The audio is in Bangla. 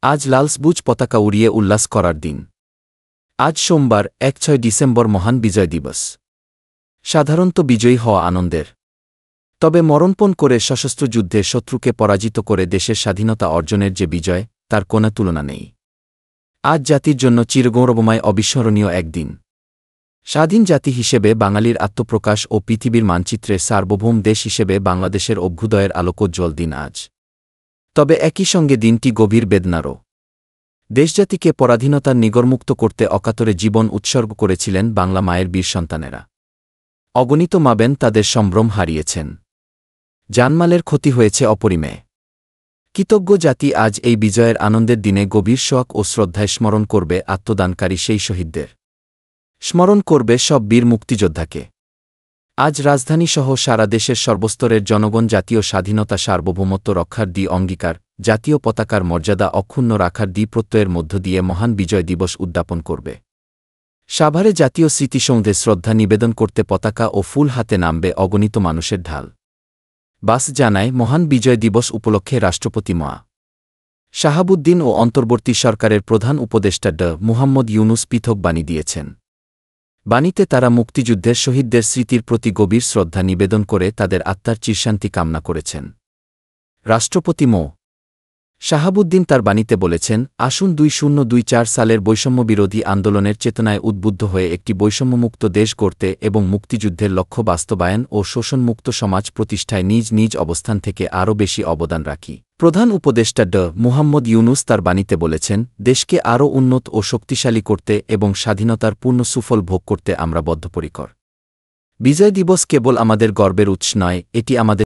আজ লাল সবুজ পতাকা উড়িয়ে উল্লাস করার দিন। আজ সোমবার ১-৬ ডিসেম্বর মহান বিজয় দিবস। সাধারণত বিজয়ী হওয়া আনন্দের, তবে মরণপণ করে সশস্ত্র যুদ্ধে শত্রুকে পরাজিত করে দেশের স্বাধীনতা অর্জনের যে বিজয়, তার কোনো তুলনা নেই। আজ জাতির জন্য চিরগৌরবময় অবিস্মরণীয় একদিন। স্বাধীন জাতি হিসেবে বাঙালির আত্মপ্রকাশ ও পৃথিবীর মানচিত্রে সার্বভৌম দেশ হিসেবে বাংলাদেশের অভ্যুদয়ের আলোকোজ্জ্বল দিন আজ। তবে একই সঙ্গে দিনটি গভীর বেদনারও। দেশজাতিকে পরাধীনতার নিগড়মুক্ত করতে অকাতরে জীবন উৎসর্গ করেছিলেন বাংলা মায়ের বীর সন্তানেরা। অগণিত মাবেন তাদের সম্ভ্রম হারিয়েছেন। জানমালের ক্ষতি হয়েছে অপরিমেয়। কৃতজ্ঞ জাতি আজ এই বিজয়ের আনন্দের দিনে গভীর শোক ও শ্রদ্ধায় স্মরণ করবে আত্মদানকারী সেই শহীদদের। স্মরণ করবে সব বীর মুক্তিযোদ্ধাকে। আজ রাজধানীসহ সারা দেশের সর্বস্তরের জনগণ জাতীয় স্বাধীনতা সার্বভৌমত্ব রক্ষার অঙ্গীকার, জাতীয় পতাকার মর্যাদা অক্ষুণ্ণ রাখার প্রত্যয়ের মধ্য দিয়ে মহান বিজয় দিবস উদ্যাপন করবে। সাভারে জাতীয় স্মৃতিসৌধে শ্রদ্ধা নিবেদন করতে পতাকা ও ফুল হাতে নামবে অগণিত মানুষের ঢাল। বাস জানায় মহান বিজয় দিবস উপলক্ষে রাষ্ট্রপতি মো. শাহাবুদ্দিন ও অন্তর্বর্তী সরকারের প্রধান উপদেষ্টা ড. মুহাম্মদ ইউনুস পৃথক বাণী দিয়েছেন। বাণীতে তারা মুক্তিযুদ্ধের শহীদদের স্মৃতির প্রতি গভীর শ্রদ্ধা নিবেদন করে তাদের আত্মার চিরশান্তি কামনা করেছেন। রাষ্ট্রপতি মো. শাহাবুদ্দিন তার বাণীতে বলেছেন, আসুন 2024 সালের বৈষম্যবিরোধী আন্দোলনের চেতনায় উদ্বুদ্ধ হয়ে একটি বৈষম্যমুক্ত দেশ গড়তে এবং মুক্তিযুদ্ধের লক্ষ্য বাস্তবায়ন ও শোষণমুক্ত সমাজ প্রতিষ্ঠায় নিজ নিজ অবস্থান থেকে আরও বেশি অবদান রাখি। প্রধান উপদেষ্টা ড. মুহাম্মদ ইউনুস তার বাণীতে বলেছেন, দেশকে আরও উন্নত ও শক্তিশালী করতে এবং স্বাধীনতার পূর্ণ সুফল ভোগ করতে আমরা বদ্ধপরিকর। বিজয় দিবস কেবল আমাদের গর্বের উৎস নয়, এটি আমাদের